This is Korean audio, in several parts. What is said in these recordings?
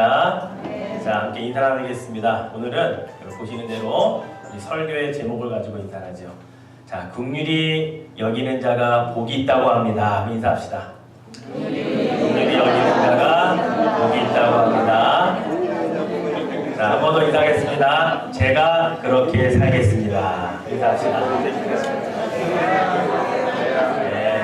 자, 함께 인사 나누겠습니다. 오늘은 보시는 대로 우리 설교의 제목을 가지고 인사하죠. 자, 긍휼히 여기는 자가 복이 있다고 합니다. 인사합시다. 긍휼히 여기는 자가 복이 있다고 합니다. 자, 한 번 더 인사하겠습니다. 제가 그렇게 살겠습니다. 인사합시다. 네.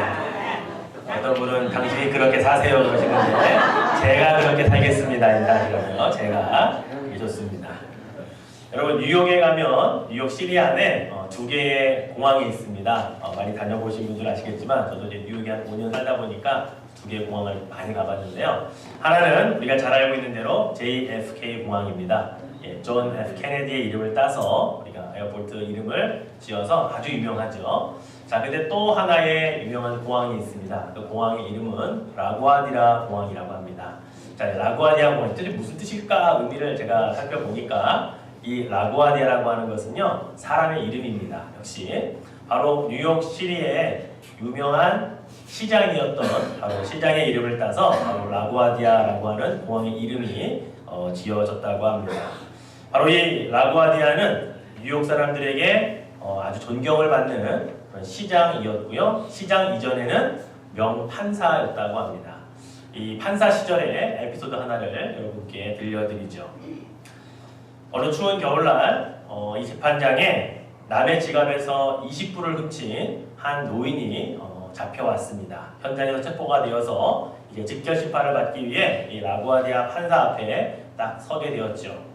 어떤 분은 당신이 그렇게 사세요 그러시는데 제가 그렇게 살겠습니다. 인사하시거든요. 제가 좋습니다. 여러분 뉴욕에 가면 뉴욕 시리 안에 두 개의 공항이 있습니다. 많이 다녀보신 분들 아시겠지만 저도 이제 뉴욕에 한 5년 살다 보니까 두 개의 공항을 많이 가봤는데요. 하나는 우리가 잘 알고 있는 대로 JFK 공항입니다. 존 F 케네디의 이름을 따서 우리가 에어포트 이름을 지어서 아주 유명하죠. 자, 근데 또 하나의 유명한 공항이 있습니다. 그 공항의 이름은 라구아디라 공항이라고 합니다. 자, 라구아디아 공항 뜻이 무슨 뜻일까 의미를 제가 살펴보니까 이 라구아디아라고 하는 것은요 사람의 이름입니다. 역시 바로 뉴욕 시리의 유명한 시장이었던 바로 시장의 이름을 따서 바로 라구아디아라고 하는 공항의 이름이 지어졌다고 합니다. 바로 이 라구아디아는 뉴욕 사람들에게 아주 존경을 받는 그런 시장이었고요. 시장 이전에는 명판사였다고 합니다. 이 판사 시절의 에피소드 하나를 여러분께 들려드리죠. 어느 추운 겨울날 이 재판장에 남의 지갑에서 20불을 훔친 한 노인이 잡혀왔습니다. 현장에서 체포가 되어서 이제 직결 심판을 받기 위해 이 라구아디아 판사 앞에 딱 서게 되었죠.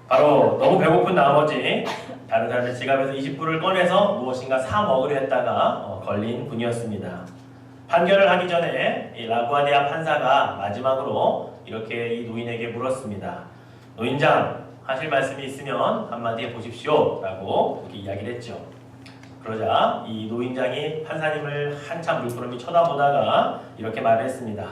바로 너무 배고픈 나머지 다른 사람의 지갑에서 20불을 꺼내서 무엇인가 사 먹으려 했다가 걸린 분이었습니다. 판결을 하기 전에 이 라구아디아 판사가 마지막으로 이렇게 이 노인에게 물었습니다. 노인장, 하실 말씀이 있으면 한마디 해보십시오 라고 이렇게 이야기를 했죠. 그러자 이 노인장이 판사님을 한참 물끄러미 쳐다보다가 이렇게 말을 했습니다.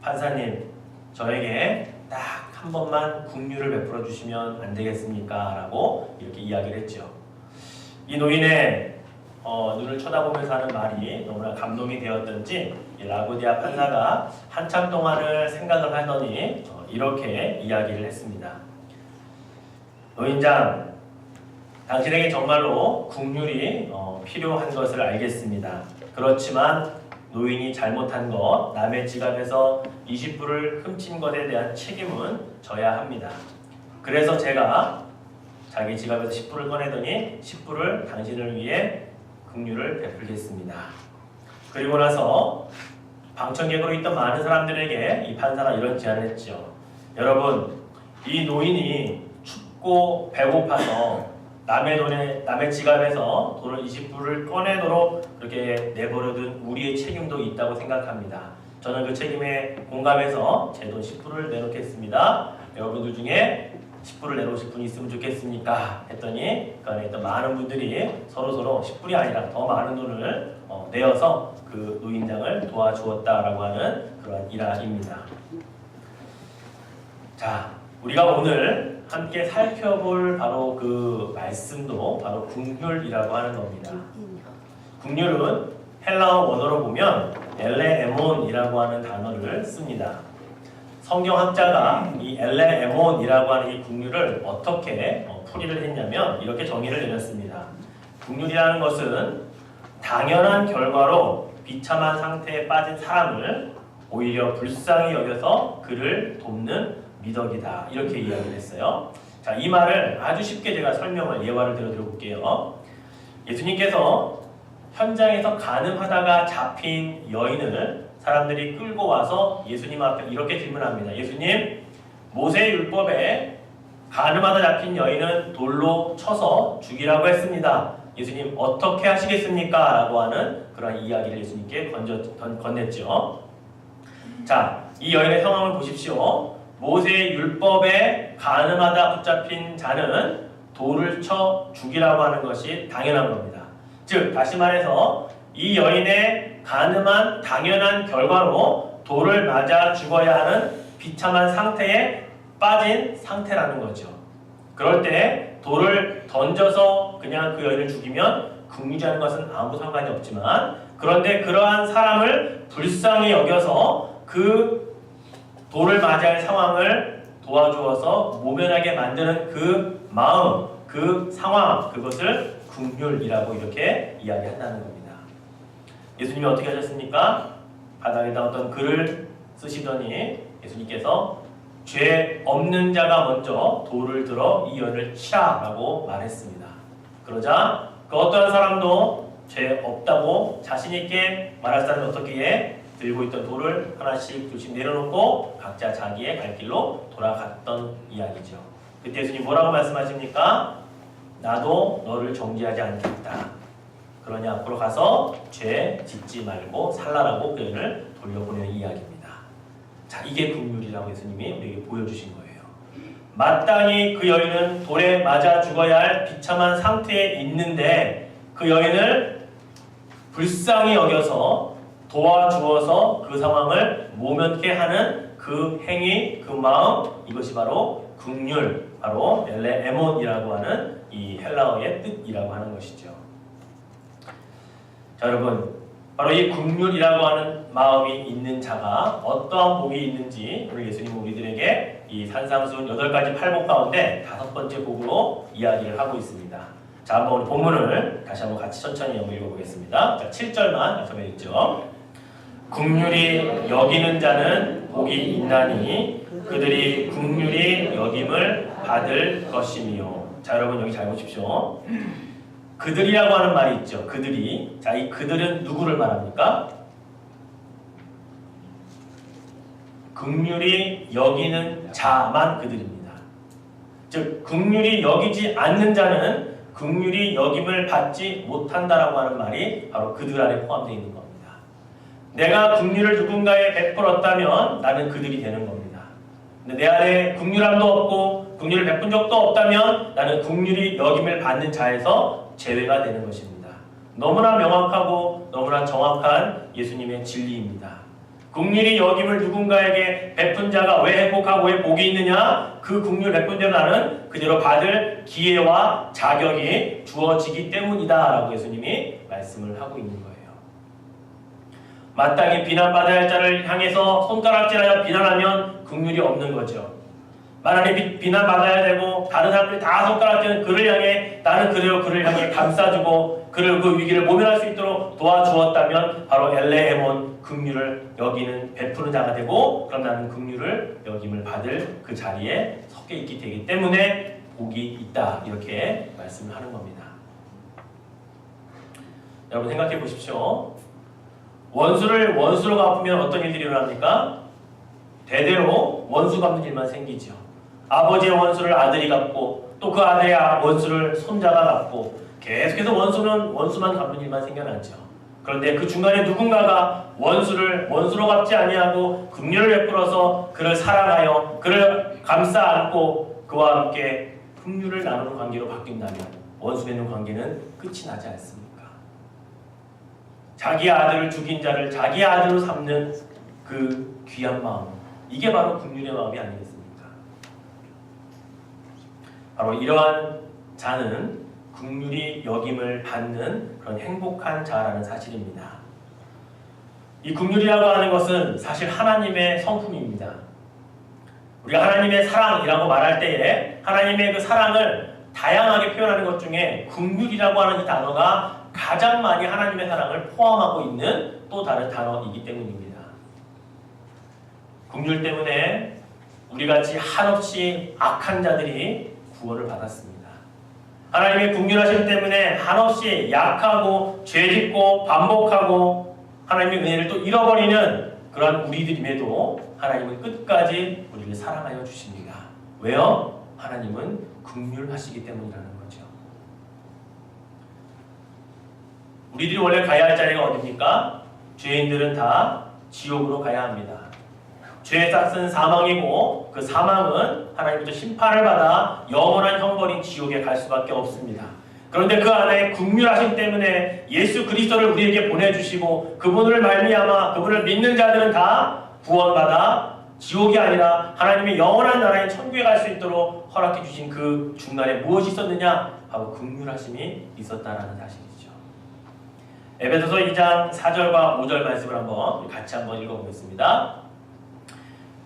판사님, 저에게 딱 한 번만 긍휼을 베풀어 주시면 안 되겠습니까? 라고 이렇게 이야기를 했죠. 이 노인의 눈을 쳐다보면서 하는 말이 너무나 감동이 되었던지 이 라구아디아 판사가 한참 동안을 생각을 하더니 이렇게 이야기를 했습니다. 노인장, 당신에게 정말로 긍휼이 필요한 것을 알겠습니다. 그렇지만 노인이 잘못한 것, 남의 지갑에서 20불을 훔친 것에 대한 책임은 져야 합니다. 그래서 제가 자기 지갑에서 10불을 꺼내더니 10불을 당신을 위해 긍휼을 베풀겠습니다. 그리고 나서 방청객으로 있던 많은 사람들에게 이 판사가 이런 제안을 했죠. 여러분, 이 노인이 춥고 배고파서 남의 지갑에서 돈을 20불을 꺼내도록 그렇게 내버려둔 우리의 책임도 있다고 생각합니다. 저는 그 책임에 공감해서 제 돈 10불을 내놓겠습니다. 여러분들 중에 10불을 내놓으실 분이 있으면 좋겠습니까? 했더니 그 안에 있던 많은 분들이 서로 10불이 아니라 더 많은 돈을 내어서 그 노인장을 도와주었다라고 하는 그런 일화입니다. 자, 우리가 오늘 함께 살펴볼 바로 그 말씀도 바로 긍휼이라고 하는 겁니다. 긍휼은 헬라어 원어로 보면 엘레에몬이라고 하는 단어를 씁니다. 성경학자가 이 엘레에몬이라고 하는 이 긍휼을 어떻게 풀이를 했냐면 이렇게 정의를 내렸습니다. 긍휼이라는 것은 당연한 결과로 비참한 상태에 빠진 사람을 오히려 불쌍히 여겨서 그를 돕는 미덕이다. 이렇게 이야기를 했어요. 자, 이 말을 아주 쉽게 제가 설명을 예화를 들어볼게요. 예수님께서 현장에서 간음하다가 잡힌 여인을 사람들이 끌고 와서 예수님 앞에 이렇게 질문합니다. 예수님, 모세의 율법에 간음하다 잡힌 여인은 돌로 쳐서 죽이라고 했습니다. 예수님 어떻게 하시겠습니까? 라고 하는 그런 이야기를 예수님께 건넸죠. 자, 이 여인의 상황을 보십시오. 모세의 율법에 간음하다 붙잡힌 자는 돌을 쳐 죽이라고 하는 것이 당연한 겁니다. 즉 다시 말해서 이 여인의 간음한 당연한 결과로 돌을 맞아 죽어야 하는 비참한 상태에 빠진 상태라는 거죠. 그럴 때 돌을 던져서 그냥 그 여인을 죽이면 긍휼하는 것은 아무 상관이 없지만 그런데 그러한 사람을 불쌍히 여겨서 그 도를 맞이할 상황을 도와주어서 모면하게 만드는 그 마음, 그 상황, 그것을 긍휼이라고 이렇게 이야기한다는 겁니다. 예수님이 어떻게 하셨습니까? 바닥에다 어떤 글을 쓰시더니 예수님께서 죄 없는 자가 먼저 돌을 들어 이 여인을 치라라고 말했습니다. 그러자 그 어떠한 사람도 죄 없다고 자신 있게 말할 사람이 어떻게 들고 있던 돌을 하나씩 조심 내려놓고 각자 자기의 갈 길로 돌아갔던 이야기죠. 그때 예수님 뭐라고 말씀하십니까? 나도 너를 정죄하지 않겠다. 그러니 앞으로 가서 죄 짓지 말고 살라라고 그 여인을 돌려보내는 이야기입니다. 자, 이게 긍휼이라고 예수님이 우리에게 보여주신 거예요. 마땅히 그 여인은 돌에 맞아 죽어야 할 비참한 상태에 있는데 그 여인을 불쌍히 여겨서 도와주어서 그 상황을 모면케 하는 그 행위, 그 마음, 이것이 바로 긍휼, 바로 엘레에몬이라고 하는 이 헬라어의 뜻이라고 하는 것이죠. 자, 여러분, 바로 이 긍휼이라고 하는 마음이 있는 자가 어떠한 복이 있는지 오늘 예수님은 우리들에게 이 산상수훈 8가지 팔복 가운데 5번째 복으로 이야기를 하고 있습니다. 자, 한번 우리 본문을 다시 한번 같이 천천히 한번 읽어보겠습니다. 자, 7절만 약속해 읽죠. 긍휼히 여기는 자는 복이 있나니 그들이 긍휼히 여김을 받을 것이며. 자, 여러분 여기 잘 보십시오. 그들이라고 하는 말이 있죠. 그들이. 자, 이 그들은 누구를 말합니까? 긍휼히 여기는 자만 그들입니다. 즉 긍휼히 여기지 않는 자는 긍휼히 여김을 받지 못한다라고 하는 말이 바로 그들 안에 포함되어 있는 겁니다. 내가 긍휼을 누군가에 베풀었다면 나는 그들이 되는 겁니다. 근데 내 안에 긍휼함도 없고 긍휼을 베푼 적도 없다면 나는 긍휼히 여김을 받는 자에서 제외가 되는 것입니다. 너무나 명확하고 너무나 정확한 예수님의 진리입니다. 긍휼히 여김을 누군가에게 베푼 자가 왜 행복하고 왜 복이 있느냐? 그 긍휼 베푼 대로 나는 그대로 받을 기회와 자격이 주어지기 때문이다 라고 예수님이 말씀을 하고 있는 거예요. 마땅히 비난받아야 할 자를 향해서 손가락질하여 비난하면 긍휼이 없는 거죠. 만약에 비난받아야 되고 다른 사람들이 다 손가락질하는 그를 향해 나는 그대로 그를 향해 감싸주고 그를 그 위기를 모면할 수 있도록 도와주었다면 바로 엘레에몬 긍휼을 여기는 베푸는 자가 되고 그럼 나는 긍휼을 여김을 받을 그 자리에 섞여 있게 되기 때문에 복이 있다 이렇게 말씀을 하는 겁니다. 여러분 생각해 보십시오. 원수를 원수로 갚으면 어떤 일들이 일어납니까? 대대로 원수 갚는 일만 생기죠. 아버지의 원수를 아들이 갚고 또 그 아들의 원수를 손자가 갚고 계속해서 원수만 갚는 일만 생겨나죠. 그런데 그 중간에 누군가가 원수를 원수로 갚지 아니하고 긍휼을 베풀어서 그를 사랑하여 그를 감싸 안고 그와 함께 긍휼을 나누는 관계로 바뀐다면 원수 맺는 관계는 끝이 나지 않습니까? 자기 아들을 죽인 자를 자기 아들로 삼는 그 귀한 마음, 이게 바로 긍휼의 마음이 아니겠습니까? 바로 이러한 자는 긍휼히 여김을 받는 그런 행복한 자라는 사실입니다. 이 긍휼이라고 하는 것은 사실 하나님의 성품입니다. 우리가 하나님의 사랑이라고 말할 때에 하나님의 그 사랑을 다양하게 표현하는 것 중에 긍휼이라고 하는 이 단어가 가장 많이 하나님의 사랑을 포함하고 있는 또 다른 단어이기 때문입니다. 긍휼 때문에 우리같이 한없이 악한 자들이 구원을 받았습니다. 하나님의 긍휼하심 때문에 한없이 약하고 죄짓고 반복하고 하나님의 은혜를 또 잃어버리는 그러한 우리들임에도 하나님은 끝까지 우리를 사랑하여 주십니다. 왜요? 하나님은 긍휼하시기 때문이라는 거죠. 우리들이 원래 가야 할 자리가 어디입니까? 죄인들은 다 지옥으로 가야 합니다. 죄의 싹은 사망이고 그 사망은 하나님부터 심판을 받아 영원한 형벌인 지옥에 갈 수밖에 없습니다. 그런데 그 안에 긍휼하심 때문에 예수 그리스도를 우리에게 보내주시고 그분을 말미암아 그분을 믿는 자들은 다 구원받아 지옥이 아니라 하나님의 영원한 나라인 천국에 갈 수 있도록 허락해 주신 그 중간에 무엇이 있었느냐? 바로 긍휼하심이 있었다라는 사실이죠. 에베소서 2장 4절과 5절 말씀을 같이 한번 읽어보겠습니다.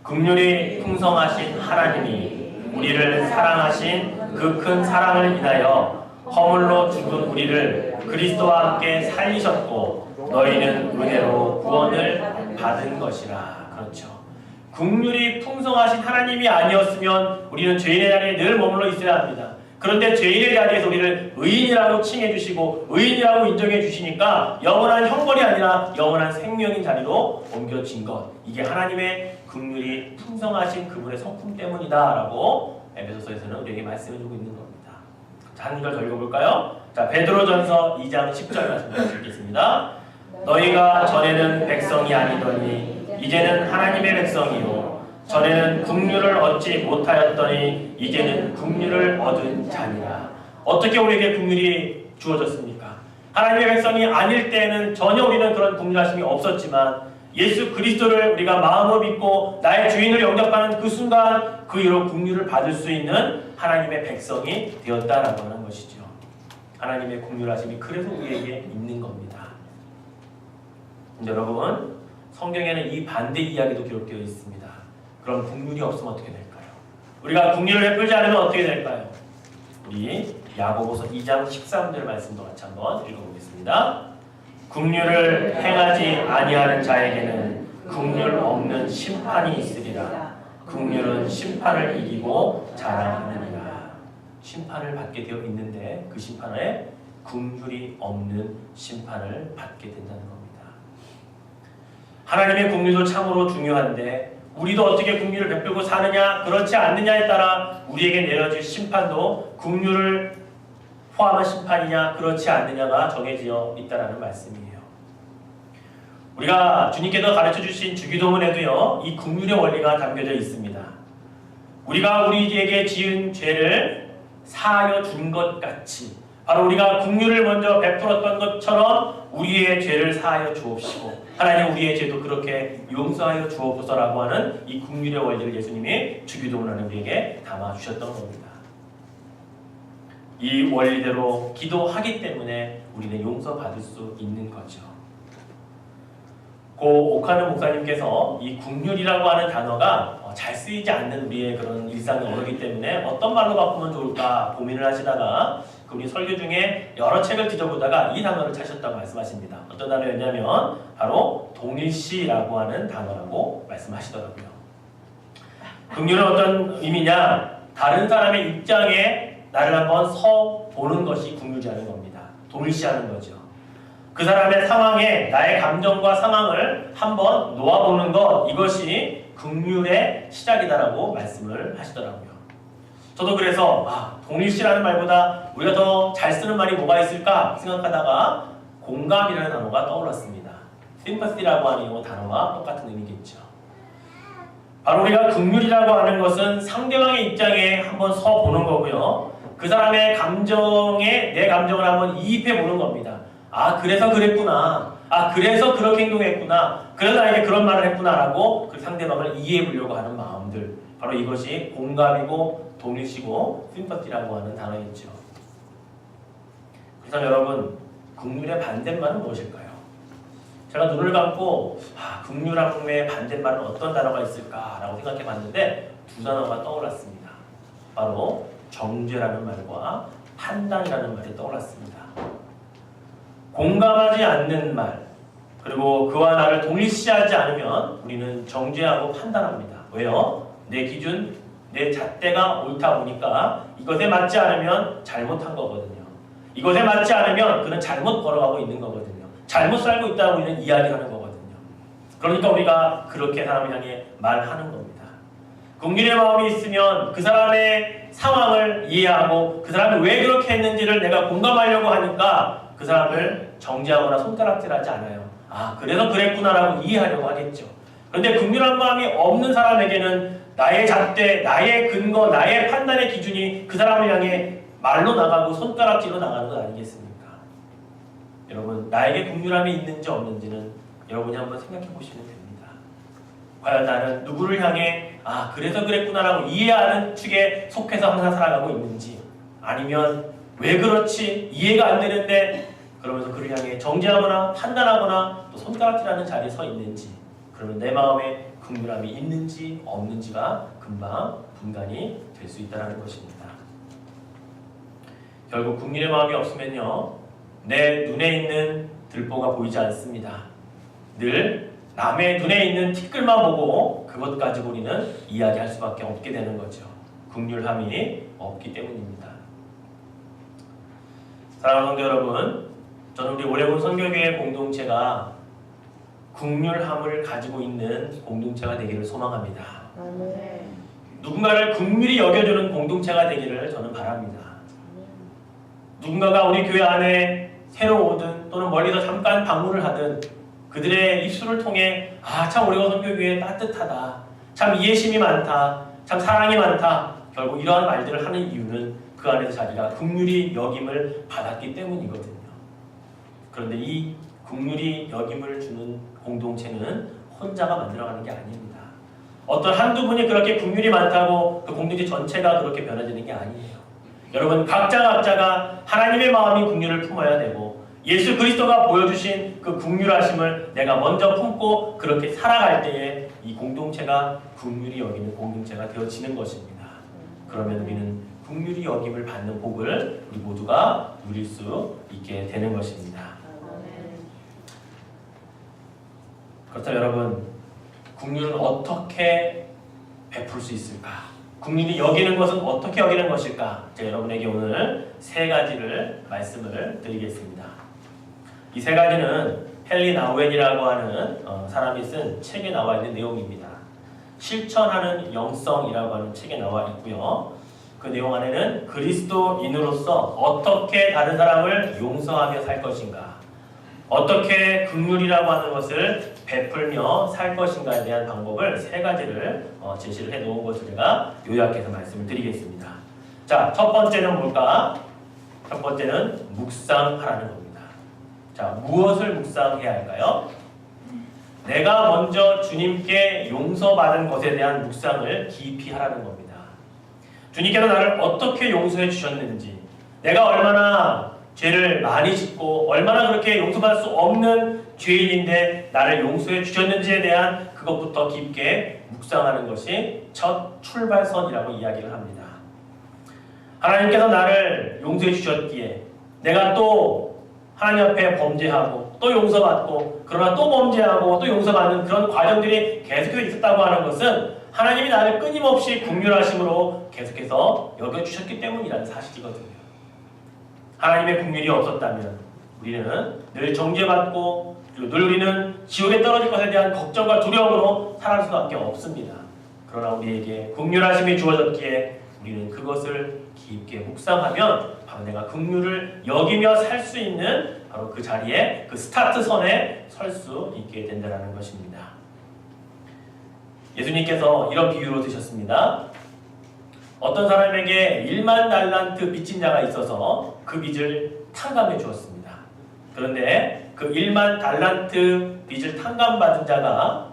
긍휼이 풍성하신 하나님이 우리를 사랑하신 그 큰 사랑을 인하여 허물로 죽은 우리를 그리스도와 함께 살리셨고 너희는 은혜로 구원을 받은 것이라. 그렇죠. 긍휼이 풍성하신 하나님이 아니었으면 우리는 죄인의 자리에 늘 머물러 있어야 합니다. 그런데 죄인의 자리에서 우리를 의인이라고 칭해 주시고 의인이라고 인정해 주시니까 영원한 형벌이 아니라 영원한 생명인 자리로 옮겨진 것, 이게 하나님의 긍휼이 풍성하신 그분의 성품 때문이다 라고 에베소서에서는 우리에게 말씀해 주고 있는 겁니다. 자, 한 절 더 읽어볼까요? 자, 베드로전서 2장 10절 말씀 읽겠습니다. 너희가 전에는 백성이 아니더니 이제는 하나님의 백성이요 전에는 긍휼을 얻지 못하였더니 이제는 긍휼을 얻은 자니라. 어떻게 우리에게 긍휼이 주어졌습니까? 하나님의 백성이 아닐 때에는 전혀 우리는 그런 긍휼하심이 없었지만 예수 그리스도를 우리가 마음으로 믿고 나의 주인을 영접하는 그 순간 그 이후로 긍휼을 받을 수 있는 하나님의 백성이 되었다라고 하는 것이죠. 하나님의 긍휼하심이 그래서 우리에게 있는 겁니다. 근데 여러분, 성경에는 이 반대 이야기도 기록되어 있습니다. 그럼 긍휼이 없으면 어떻게 될까요? 우리가 긍휼을 베풀지 않으면 어떻게 될까요? 우리 야고보서 2장 13절 말씀도 같이 한번 읽어보겠습니다. 긍휼을 행하지 아니하는 자에게는 긍휼 없는 심판이 있으리라. 긍휼은 심판을 이기고 자랑하느니라. 심판을 받게 되어 있는데 그 심판에 긍휼이 없는 심판을 받게 된다는 겁니다. 하나님의 긍휼도 참으로 중요한데 우리도 어떻게 긍휼을 베풀고 사느냐 그렇지 않느냐에 따라 우리에게 내려질 심판도 긍휼을 포함한 심판이냐 그렇지 않느냐가 정해져 있다는 말씀이에요. 우리가 주님께서 가르쳐주신 주기도문에도요 이 긍휼의 원리가 담겨져 있습니다. 우리가 우리에게 지은 죄를 사하여 준 것 같이 바로 우리가 긍휼을 먼저 베풀었던 것처럼 우리의 죄를 사하여 주옵시고 하나님 우리의 죄도 그렇게 용서하여 주옵소서라고 하는 이 긍휼의 원리를 예수님이 주기도문하는 우리에게 담아주셨던 겁니다. 이 원리대로 기도하기 때문에 우리는 용서받을 수 있는 거죠. 고 오카노 목사님께서 이 긍휼이라고 하는 단어가 잘 쓰이지 않는 우리의 그런 일상의 언어이기 때문에 어떤 말로 바꾸면 좋을까 고민을 하시다가 그분이 설교 중에 여러 책을 뒤져보다가 이 단어를 찾으셨다고 말씀하십니다. 어떤 단어였냐면 바로 동일시라고 하는 단어라고 말씀하시더라고요. 긍휼은 어떤 의미냐? 다른 사람의 입장에 나를 한번 서 보는 것이 긍휼이라는 겁니다. 동일시하는 거죠. 그 사람의 상황에 나의 감정과 상황을 한번 놓아보는 것, 이것이 긍휼의 시작이다라고 말씀을 하시더라고요. 저도 그래서 동일시라는 말보다 우리가 더 잘 쓰는 말이 뭐가 있을까 생각하다가 공감이라는 단어가 떠올랐습니다. sympathy라고 하는 이 단어와 똑같은 의미겠죠. 바로 우리가 긍휼이라고 하는 것은 상대방의 입장에 한번 서 보는 거고요. 그 사람의 감정에 내 감정을 한번 이입해 보는 겁니다. 그래서 그랬구나. 그래서 그렇게 행동했구나. 그래서 나에게 그런 말을 했구나라고 그 상대방을 이해해 보려고 하는 마음들. 바로 이것이 공감이고 동일시고 심퍼티라고 하는 단어겠죠. 그래서 여러분, 긍휼의 반대말은 무엇일까요? 제가 눈을 감고 긍휼함의 반대말은 어떤 단어가 있을까라고 생각해 봤는데 두 단어가 떠올랐습니다. 바로 정죄라는 말과 판단이라는 말이 떠올랐습니다. 공감하지 않는 말, 그리고 그와 나를 동일시하지 않으면 우리는 정죄하고 판단합니다. 왜요? 내 기준, 내 잣대가 옳다 보니까 이것에 맞지 않으면 잘못한 거거든요. 이것에 맞지 않으면 그는 잘못 걸어가고 있는 거거든요. 잘못 살고 있다고 우리는 이야기하는 거거든요. 그러니까 우리가 그렇게 사람을 향해 말하는 겁니다. 긍휼의 마음이 있으면 그 사람의 상황을 이해하고 그 사람이 왜 그렇게 했는지를 내가 공감하려고 하니까 그 사람을 정죄하거나 손가락질하지 않아요. 그래서 그랬구나라고 이해하려고 하겠죠. 그런데 긍휼한 마음이 없는 사람에게는 나의 잣대, 나의 근거, 나의 판단의 기준이 그 사람을 향해 말로 나가고 손가락질로 나가는 것 아니겠습니까? 여러분, 나에게 긍휼함이 있는지 없는지는 여러분이 한번 생각해 보시면 됩니다. 과연 나는 누구를 향해 그래서 그랬구나라고 이해하는 축에 속해서 항상 살아가고 있는지, 아니면 왜 그렇지? 이해가 안 되는데 그러면서 그를 향해 정죄하거나 판단하거나 또 손가락질하는 자리에 서 있는지, 그러면 내 마음에 긍휼함이 있는지 없는지가 금방 분간이 될 수 있다는 것입니다. 결국 긍휼의 마음이 없으면요, 내 눈에 있는 들보가 보이지 않습니다. 늘 남의 눈에 있는 티끌만 보고 그것 가지고 우리는 이야기할 수밖에 없게 되는 거죠. 긍휼함이 없기 때문입니다. 사랑하는 성도 여러분, 저는 우리 오래본 선교교회 공동체가 긍휼함을 가지고 있는 공동체가 되기를 소망합니다. 누군가를 긍휼히 여겨주는 공동체가 되기를 저는 바랍니다. 누군가가 우리 교회 안에 새로 오든 또는 멀리서 잠깐 방문을 하든 그들의 입술을 통해 참 우리가 선교교회 따뜻하다, 참 이해심이 많다, 참 사랑이 많다, 결국 이러한 말들을 하는 이유는 그 안에서 자기가 긍휼히 여김을 받았기 때문이거든요. 그런데 이 긍휼히 여김을 주는 공동체는 혼자가 만들어가는 게 아닙니다. 어떤 한두 분이 그렇게 긍휼이 많다고 그 공동체 전체가 그렇게 변화되는 게 아니에요. 여러분, 각자가 하나님의 마음이 긍휼을 품어야 되고 예수 그리스도가 보여주신 그 긍휼하심을 내가 먼저 품고 그렇게 살아갈 때에 이 공동체가 긍휼히 여기는 공동체가 되어지는 것입니다. 그러면 우리는 긍휼히 여김을 받는 복을 우리 모두가 누릴 수 있게 되는 것입니다. 그렇다면 여러분, 긍휼은 어떻게 베풀 수 있을까? 긍휼히 여기는 것은 어떻게 여기는 것일까? 제가 여러분에게 오늘 세 가지를 말씀을 드리겠습니다. 이 세 가지는 헨리 나우엔이라고 하는 사람이 쓴 책에 나와 있는 내용입니다. 실천하는 영성이라고 하는 책에 나와 있고요. 그 내용 안에는 그리스도인으로서 어떻게 다른 사람을 용서하며 살 것인가, 어떻게 긍휼이라고 하는 것을 베풀며 살 것인가에 대한 방법을 세 가지를 제시를 해놓은 것을 제가 요약해서 말씀을 드리겠습니다. 자, 첫 번째는 뭘까? 첫 번째는 묵상하라는 겁니다. 자, 무엇을 묵상해야 할까요? 내가 먼저 주님께 용서받은 것에 대한 묵상을 깊이 하라는 겁니다. 주님께서 나를 어떻게 용서해 주셨는지, 내가 얼마나 죄를 많이 짓고 얼마나 그렇게 용서받을 수 없는 죄인인데 나를 용서해 주셨는지에 대한 그것부터 깊게 묵상하는 것이 첫 출발선이라고 이야기를 합니다. 하나님께서 나를 용서해 주셨기에 내가 또 하나님 앞에 범죄하고 또 용서받고 그러나 또 범죄하고 또 용서받는 그런 과정들이 계속해서 있었다고 하는 것은 하나님이 나를 끊임없이 긍휼하심으로 계속해서 여겨주셨기 때문이라는 사실이거든요. 하나님의 긍휼이 없었다면 우리는 늘 정죄받고 그리고 늘 우리는 지옥에 떨어질 것에 대한 걱정과 두려움으로 살아갈 수밖에 없습니다. 그러나 우리에게 긍휼하심이 주어졌기에 우리는 그것을 깊게 묵상하면 바로 내가 긍휼을 여기며 살 수 있는 바로 그 자리에 그 스타트선에 설 수 있게 된다는 것입니다. 예수님께서 이런 비유로 드셨습니다. 어떤 사람에게 1만 달란트 빚진 자가 있어서 그 빚을 탕감해 주었습니다. 그런데 그 1만 달란트 빚을 탕감받은 자가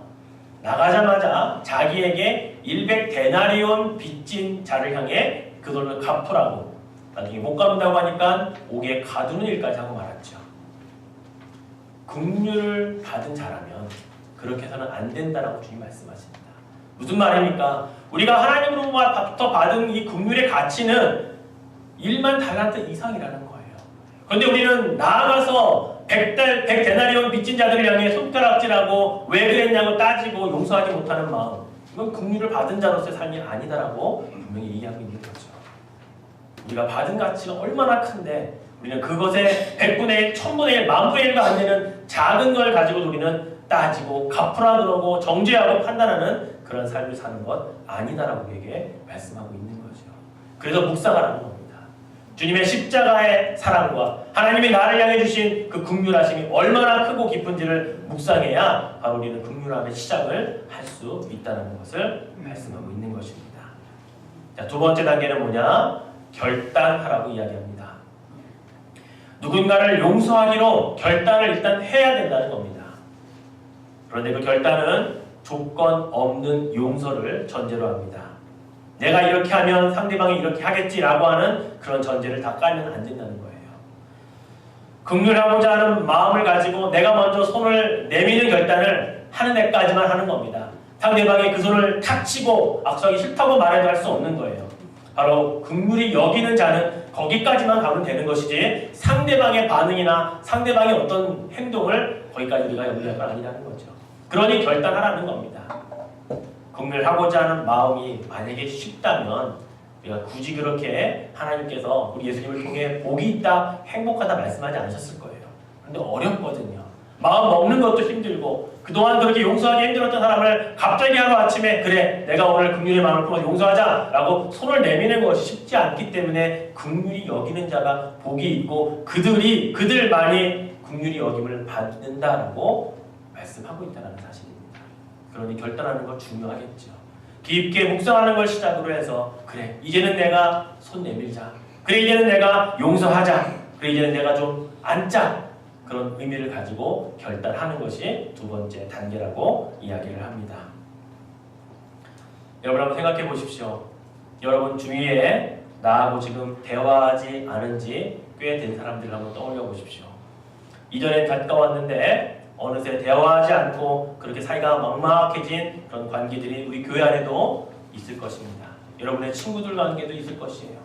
나가자마자 자기에게 100데나리온 빚진 자를 향해 그 돈을 갚으라고, 나중에 못 갚는다고 하니까 옥에 가두는 일까지 하고 말았죠. 긍휼을 받은 자라면 그렇게 해서는 안 된다라고 주님 말씀하십니다. 무슨 말입니까? 우리가 하나님으로부터 받은 이 긍휼의 가치는 1만 달란트 이상이라는 거예요. 그런데 우리는 나아가서 100데나리온 빚진 자들을 향해 손가락질하고 왜 그랬냐고 따지고 용서하지 못하는 마음, 이건 긍휼을 받은 자로서의 삶이 아니다라고 분명히 얘기하고 있는 거죠. 우리가 받은 가치가 얼마나 큰데 우리는 그것의 100분의 1, 1000분의 1, 만분의 1도 안 되는 작은 걸 가지고 우리는 따지고 갚으라 그러고 정죄하고 판단하는 그런 삶을 사는 것 아니다라고 우리에게 말씀하고 있는 거죠. 그래서 묵상하라는 겁니다. 주님의 십자가의 사랑과 하나님이 나를 향해 주신 그 긍휼하심이 얼마나 크고 깊은지를 묵상해야 바로 우리는 긍휼함의 시작을 할 수 있다는 것을 말씀하고 있는 것입니다. 자, 두 번째 단계는 뭐냐? 결단하라고 이야기합니다. 누군가를 용서하기로 결단을 일단 해야 된다는 겁니다. 그런데 그 결단은 조건 없는 용서를 전제로 합니다. 내가 이렇게 하면 상대방이 이렇게 하겠지라고 하는 그런 전제를 다 깔면 안 된다는 거예요. 긍휼하고자 하는 마음을 가지고 내가 먼저 손을 내미는 결단을 하는 데까지만 하는 겁니다. 상대방이 그 손을 탁 치고 악수하기 싫다고 말해도 할 수 없는 거예요. 바로 긍휼히 여기는 자는 거기까지만 가면 되는 것이지 상대방의 반응이나 상대방의 어떤 행동을 거기까지 우리가 염려할 건 아니라는 거죠. 그러니 결단하라는 겁니다. 긍휼하고자 하는 마음이 만약에 쉽다면 우리가 굳이 그렇게 하나님께서 우리 예수님을 통해 복이 있다, 행복하다 말씀하지 않으셨을 거예요. 근데 어렵거든요. 마음 먹는 것도 힘들고 그동안 그렇게 용서하기 힘들었던 사람을 갑자기 하루아침에 그래 내가 오늘 긍휼의 마음을 품어서 용서하자 라고 손을 내미는 것이 쉽지 않기 때문에 긍휼히 여기는 자가 복이 있고 그들만이 긍휼히 여김을 받는다라고 말씀하고 있다는 사실입니다. 그러니 결단하는 것 중요하겠죠. 깊게 묵상하는 걸 시작으로 해서 그래 이제는 내가 손 내밀자, 그래 이제는 내가 용서하자, 그래 이제는 내가 좀 앉자, 그런 의미를 가지고 결단하는 것이 두 번째 단계라고 이야기를 합니다. 여러분 한번 생각해 보십시오. 여러분 주위에 나하고 지금 대화하지 않은 지 꽤 된 사람들을 한번 떠올려 보십시오. 이전에 가까웠는데 어느새 대화하지 않고 그렇게 사이가 막막해진 그런 관계들이 우리 교회 안에도 있을 것입니다. 여러분의 친구들 관계도 있을 것이에요.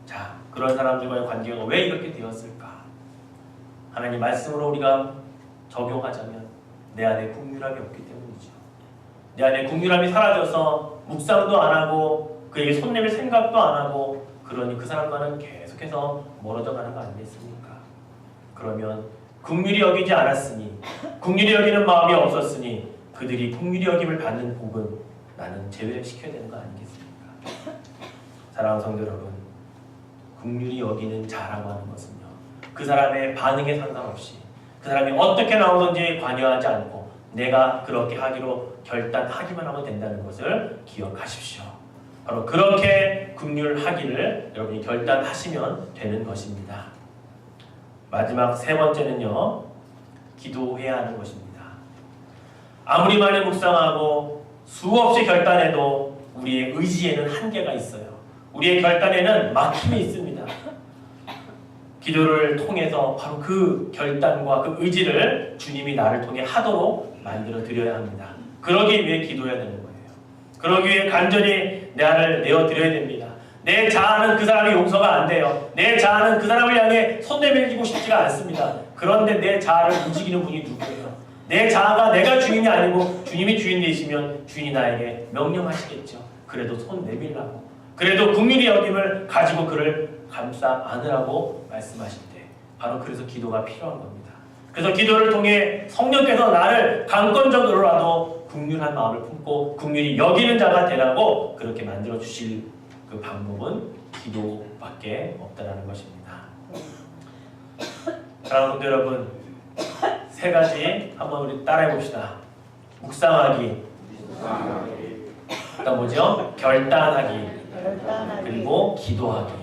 자, 그런 사람들과의 관계가 왜 이렇게 되었을까? 하나님 말씀으로 우리가 적용하자면 내 안에 긍휼함이 없기 때문이죠. 내 안에 긍휼함이 사라져서 묵상도 안 하고 그에게 손 내밀 생각도 안 하고 그러니 그 사람과는 계속해서 멀어져 가는 거 아니겠습니까? 그러면 긍휼히 여기지 않았으니 긍휼히 여기는 마음이 없었으니 그들이 긍휼히 여김을 받는 복은 나는 제외시켜야 되는 거 아니겠습니까? 사랑하는 성도 여러분, 긍휼히 여기는 자라고 하는 것은요 그 사람의 반응에 상관없이 그 사람이 어떻게 나오든지 관여하지 않고 내가 그렇게 하기로 결단하기만 하면 된다는 것을 기억하십시오. 바로 그렇게 긍휼하기를 여러분이 결단하시면 되는 것입니다. 마지막 세 번째는요, 기도해야 하는 것입니다. 아무리 많이 묵상하고 수없이 결단해도 우리의 의지에는 한계가 있어요. 우리의 결단에는 막힘이 있습니다. 기도를 통해서 바로 그 결단과 그 의지를 주님이 나를 통해 하도록 만들어 드려야 합니다. 그러기 위해 기도해야 되는 거예요. 그러기 위해 간절히 내 안을 내어드려야 됩니다. 내 자아는 그 사람이 용서가 안 돼요. 내 자아는 그 사람을 향해 손 내밀고 싶지가 않습니다. 그런데 내 자아를 움직이는 분이 누구예요? 내 자아가 내가 주인이 아니고 주님이 주인 되시면 주인이 나에게 명령하시겠죠. 그래도 손 내밀라고, 그래도 긍휼히 여김을 가지고 그를 감싸 안으라고 말씀하실 때 바로 그래서 기도가 필요한 겁니다. 그래서 기도를 통해 성령께서 나를 강권적으로라도 긍휼한 마음을 품고 긍휼히 여기는 자가 되라고 그렇게 만들어 주실 그 방법은 기도밖에 없다라는 것입니다. 사랑하는 성도 여러분, 세 가지 한번 우리 따라해 봅시다. 묵상하기, 그다음 뭐죠? 결단하기, 그리고 기도하기.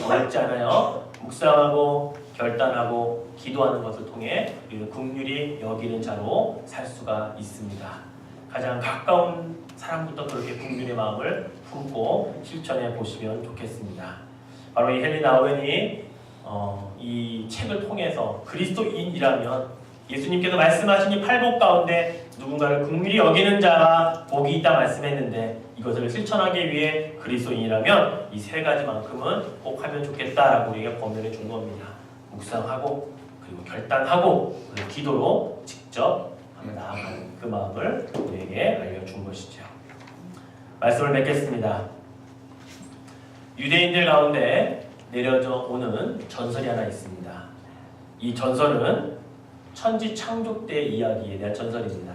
어렵지 않아요. 묵상하고 결단하고 기도하는 것을 통해 우리는 긍휼히 여기는 자로 살 수가 있습니다. 가장 가까운 사람부터 그렇게 긍휼의 마음을 품고 실천해 보시면 좋겠습니다. 바로 이 헨리 나우엔이 이 책을 통해서 그리스도인이라면 예수님께서 말씀하신 이 팔복 가운데 누군가를 긍휼히 여기는 자가 복이 있다 말씀했는데 이것을 실천하기 위해 그리스도인이라면 이 세 가지만큼은 꼭 하면 좋겠다라고 우리에게 권면해 준 겁니다. 묵상하고 그리고 결단하고 그리고 기도로 직접 하며 나아가는 그 마음을 우리에게 알려준 것이죠. 말씀을 맺겠습니다. 유대인들 가운데 내려져 오는 전설이 하나 있습니다. 이 전설은 천지 창조 때 이야기에 대한 전설입니다.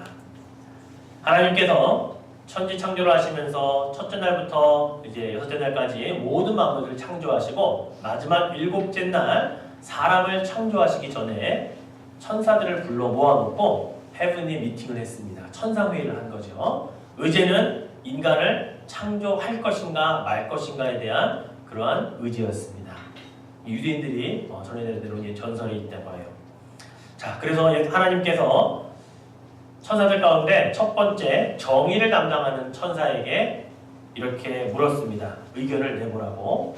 하나님께서 천지 창조를 하시면서 첫째 날부터 이제 여섯째 날까지 모든 만물을 창조하시고 마지막 일곱째 날 사람을 창조하시기 전에 천사들을 불러 모아놓고 헤븐리 미팅을 했습니다. 천상회의를 한 거죠. 의제는 인간을 창조할 것인가 말 것인가에 대한 그러한 의제였습니다. 유대인들이 전해내는 전설이 있다고 해요. 자, 그래서 하나님께서 천사들 가운데 첫 번째 정의를 담당하는 천사에게 이렇게 물었습니다. 의견을 내보라고.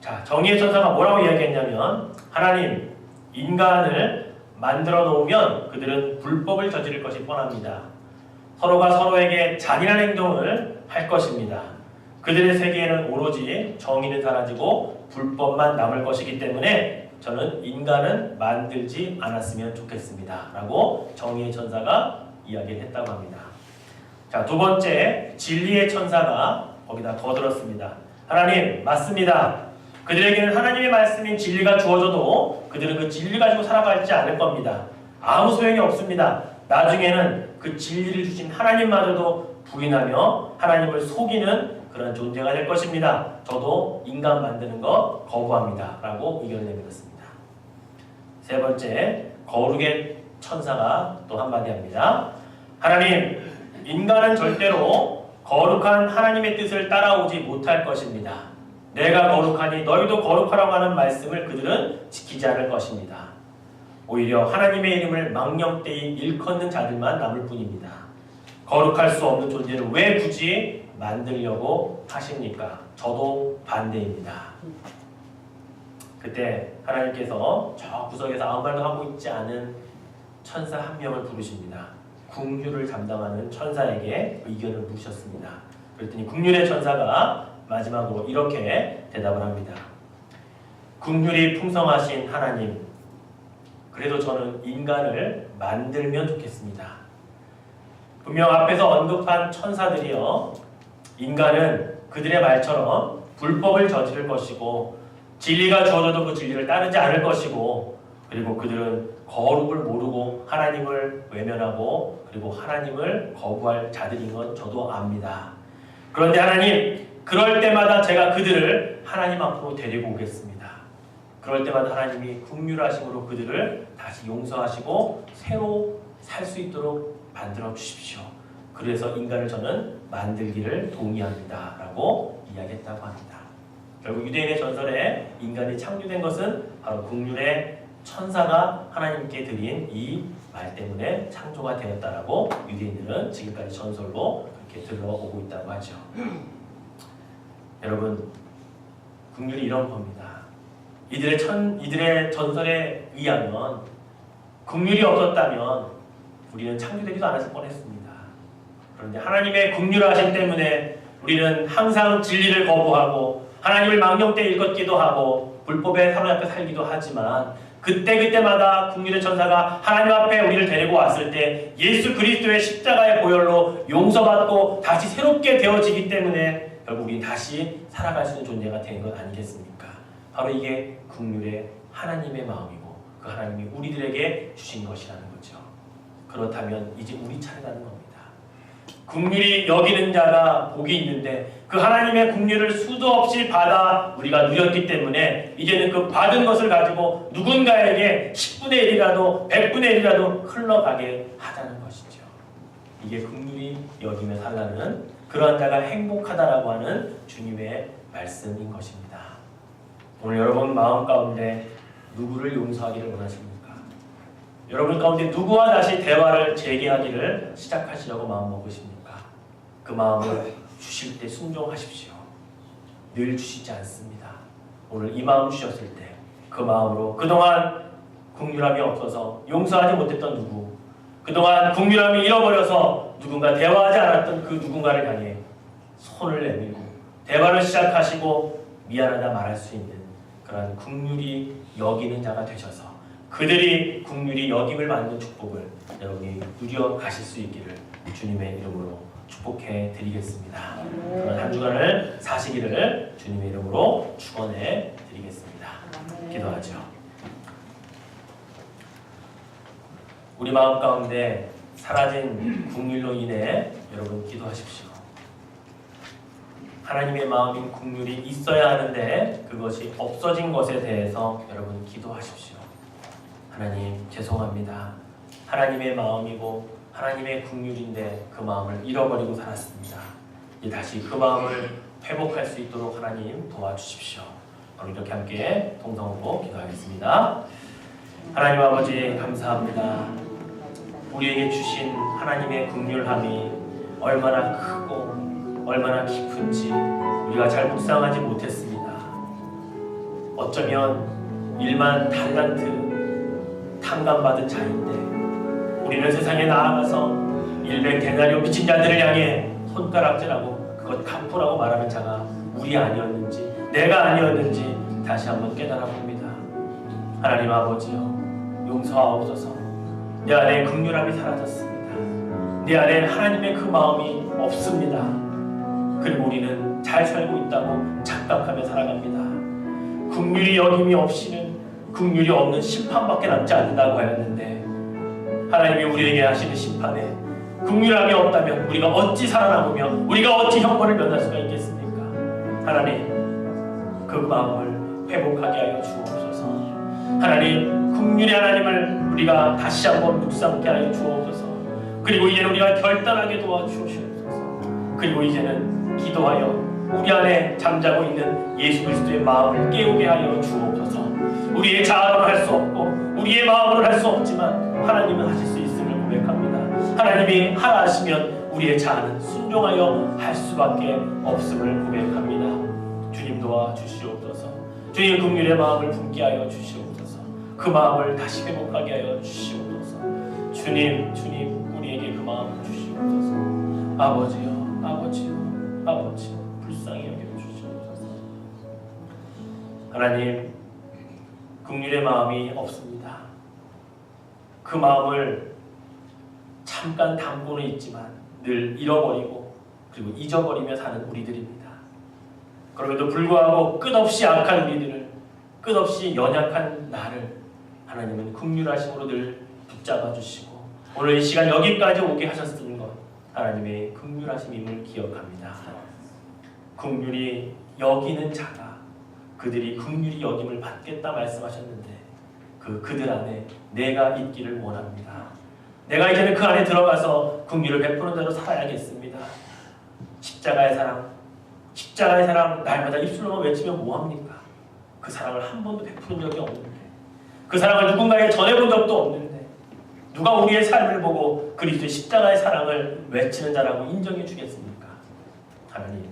자, 정의의 천사가 뭐라고 이야기했냐면, 하나님, 인간을 만들어 놓으면 그들은 불법을 저지를 것이 뻔합니다. 서로가 서로에게 잔인한 행동을 할 것입니다. 그들의 세계에는 오로지 정의는 사라지고 불법만 남을 것이기 때문에 저는 인간은 만들지 않았으면 좋겠습니다. 라고 정의의 천사가 이야기를 했다고 합니다. 자, 두 번째, 진리의 천사가 거기다 거들었습니다. 하나님, 맞습니다. 그들에게는 하나님의 말씀인 진리가 주어져도 그들은 그 진리 가지고 살아가지 않을 겁니다. 아무 소용이 없습니다. 나중에는 그 진리를 주신 하나님마저도 부인하며 하나님을 속이는 그런 존재가 될 것입니다. 저도 인간 만드는 것 거부합니다. 라고 의견을 내밀었습니다. 세 번째, 거룩의 천사가 또 한마디 합니다. 하나님, 인간은 절대로 거룩한 하나님의 뜻을 따라오지 못할 것입니다. 내가 거룩하니 너희도 거룩하라고 하는 말씀을 그들은 지키지 않을 것입니다. 오히려 하나님의 이름을 망령되이 일컫는 자들만 남을 뿐입니다. 거룩할 수 없는 존재를 왜 굳이 만들려고 하십니까? 저도 반대입니다. 그때 하나님께서 저 구석에서 아무 말도 하고 있지 않은 천사 한 명을 부르십니다. 국률을 담당하는 천사에게 의견을 묻으셨습니다. 그랬더니 국률의 천사가 마지막으로 이렇게 대답을 합니다. 국률이 풍성하신 하나님, 그래도 저는 인간을 만들면 좋겠습니다. 분명 앞에서 언급한 천사들이요, 인간은 그들의 말처럼 불법을 저지를 것이고 진리가 주어져도 그 진리를 따르지 않을 것이고, 그리고 그들은 거룩을 모르고 하나님을 외면하고 그리고 하나님을 거부할 자들인 건 저도 압니다. 그런데 하나님, 그럴 때마다 제가 그들을 하나님 앞으로 데리고 오겠습니다. 그럴 때마다 하나님이 긍휼하심으로 그들을 다시 용서하시고 새로 살 수 있도록 만들어 주십시오. 그래서 인간을 저는 만들기를 동의합니다. 라고 이야기했다고 합니다. 결국 유대인의 전설에 인간이 창조된 것은 바로 긍휼의 천사가 하나님께 드린 이 말 때문에 창조가 되었다라고 유대인들은 지금까지 전설로 그렇게 들어오고 있다고 하죠. 여러분, 긍휼이 이런 겁니다. 이들의 전설에 의하면 긍휼이 없었다면 우리는 창조되지도 않았을 뻔했습니다. 그런데 하나님의 긍휼하심 때문에 우리는 항상 진리를 거부하고 하나님을 망령되이 일컫기도 하고 불법에 사로잡혀 살기도 하지만 그때마다 긍휼의 천사가 하나님 앞에 우리를 데리고 왔을 때 예수 그리스도의 십자가의 보혈로 용서받고 다시 새롭게 되어지기 때문에 결국 우리 다시 살아갈 수 있는 존재가 되는 것 아니겠습니까? 바로 이게 긍휼의 하나님의 마음이고 그 하나님이 우리들에게 주신 것이라는 거죠. 그렇다면 이제 우리 차례라는 겁니다. 긍휼히 여기는 자가 복이 있는데 그 하나님의 긍휼을 수도 없이 받아 우리가 누렸기 때문에 이제는 그 받은 것을 가지고 누군가에게 10분의 1이라도 100분의 1이라도 흘러가게 하자는 것이죠. 이게 긍휼히 여기며 살라는 그러한 자가 행복하다라고 하는 주님의 말씀인 것입니다. 오늘 여러분 마음 가운데 누구를 용서하기를 원하십니까? 여러분 가운데 누구와 다시 대화를 재개하기를 시작하시려고 마음먹으십니까? 그 마음을 주실 때 순종하십시오. 늘 주시지 않습니다. 오늘 이 마음 주셨을 때 그 마음으로 그동안 긍휼함이 없어서 용서하지 못했던 누구, 그동안 긍휼함이 잃어버려서 누군가 대화하지 않았던 그 누군가를 향해 손을 내밀고 대화를 시작하시고 미안하다 말할 수 있는 그런 긍휼히 여기는 자가 되셔서 그들이 긍휼히 여김을 받는 축복을 여러분이 누려 가실 수 있기를 주님의 이름으로 축복해 드리겠습니다. 그런 한 주간을 사시기를 주님의 이름으로 축원해 드리겠습니다. 기도하죠. 우리 마음 가운데 사라진 긍휼로 인해 여러분 기도하십시오. 하나님의 마음인 긍휼이 있어야 하는데 그것이 없어진 것에 대해서 여러분 기도하십시오. 하나님 죄송합니다. 하나님의 마음이고 하나님의 긍휼인데 그 마음을 잃어버리고 살았습니다. 이제 다시 그 마음을 회복할 수 있도록 하나님 도와주십시오. 오늘 이렇게 함께 동성으로 기도하겠습니다. 하나님 아버지 감사합니다. 우리에게 주신 하나님의 긍휼함이 얼마나 크고 얼마나 깊은지 우리가 잘 묵상하지 못했습니다. 어쩌면 1만 달란트 탕감받은 자인데 우리는 세상에 나아가서 100데나리온 빚진 자들을 향해 손가락질하고 그것 갚으라고 말하는 자가 우리 아니었는지 내가 아니었는지 다시 한번 깨달아 봅니다. 하나님 아버지여, 용서하옵소서. 내 안에 긍휼함이 사라졌습니다. 내 안에 하나님의 그 마음이 없습니다. 그리고 우리는 잘 살고 있다고 착각하며 살아갑니다. 긍휼이 여김이 없이는 긍휼이 없는 심판밖에 남지 않는다고 하였는데, 하나님이 우리에게 하시는 심판에 긍휼함이 없다면 우리가 어찌 살아남으며 우리가 어찌 형벌을 면할 수가 있겠습니까? 하나님, 그 마음을 회복하게 하여 주옵소서. 하나님, 긍휼의 하나님을 우리가 다시 한번 묵상케 하여 주옵소서. 그리고 이제는 우리가 결단하게 도와주시옵소서. 그리고 이제는 기도하여 우리 안에 잠자고 있는 예수 그리스도의 마음을 깨우게 하여 주옵소서. 우리의 자아로 할 수 없고 우리의 마음으로 할 수 없지만 하나님은 하실 수 있음을 고백합니다. 하나님이 하라 하시면 우리의 자아는 순종하여 할 수밖에 없음을 고백합니다. 주님 도와주시옵소서. 주님의 긍휼의 마음을 품게 하여 주시옵소서. 그 마음을 다시 회복하게 하여 주시옵소서. 주님, 우리에게 그 마음을 주시옵소서. 아버지여, 아버지여, 불쌍히 여겨주시옵소서. 하나님, 긍휼의 마음이 없습니다. 그 마음을 잠깐 담고는 있지만 늘 잃어버리고 그리고 잊어버리며 사는 우리들입니다. 그럼에도 불구하고 끝없이 악한 우리들을, 끝없이 연약한 나를 하나님은 긍휼하심으로 늘 붙잡아 주시고 오늘 이 시간 여기까지 오게 하셨던 것 하나님의 긍휼하심임을 기억합니다. 긍휼히 여기는 자가 그들이 긍휼히 여김을 받겠다 말씀하셨는데 그들 안에 내가 있기를 원합니다. 내가 이제는 그 안에 들어가서 긍휼을 베푸는 자로 살아야겠습니다. 십자가의 사랑 날마다 입술로만 외치면 뭐합니까? 그 사랑을 한 번도 베푸는 적이 없는데, 그 사랑을 누군가에게 전해본 적도 없는데 누가 우리의 삶을 보고 그리스도의 십자가의 사랑을 외치는 자라고 인정해 주겠습니까? 하나님,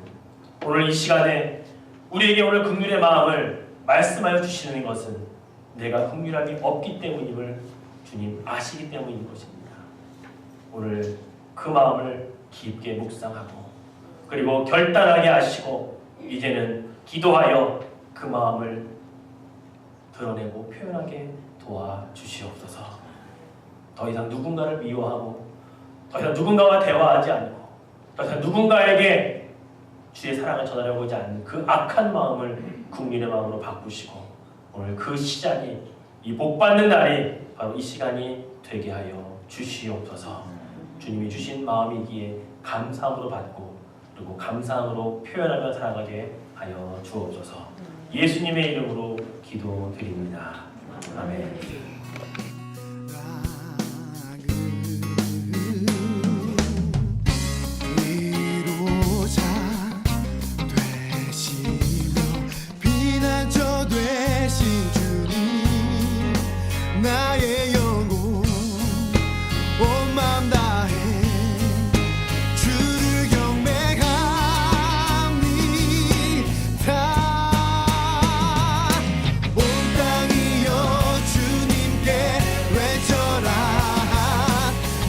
오늘 이 시간에 우리에게 오늘 긍휼의 마음을 말씀하여 주시는 것은 내가 긍휼함이 없기 때문임을 주님 아시기 때문인 것입니다. 오늘 그 마음을 깊게 묵상하고 그리고 결단하게 하시고 이제는 기도하여 그 마음을 드러내고 표현하게 도와주시옵소서. 더 이상 누군가를 미워하고 더 이상 누군가와 대화하지 않고 더 이상 누군가에게 주의 사랑을 전하려고 하지 않는 그 악한 마음을 긍휼의 마음으로 바꾸시고 오늘 그 시작이, 이 복받는 날이 바로 이 시간이 되게 하여 주시옵소서. 주님이 주신 마음이기에 감사함으로 받고 그리고 감사함으로 표현하며 살아가게 하여 주옵소서. 예수님의 이름으로 기도드립니다. 아멘. 나의 영혼 온 맘 다해 주를 경배합니다. 온 땅이여 주님께 외쳐라.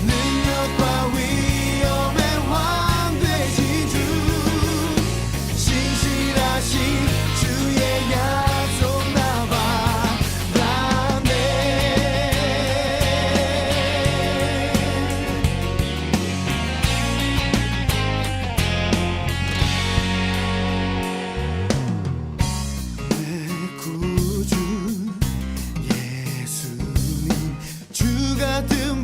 능력과 위엄의 왕 되신 주, 신실하신 주의 약속 나와 예수님 주 같은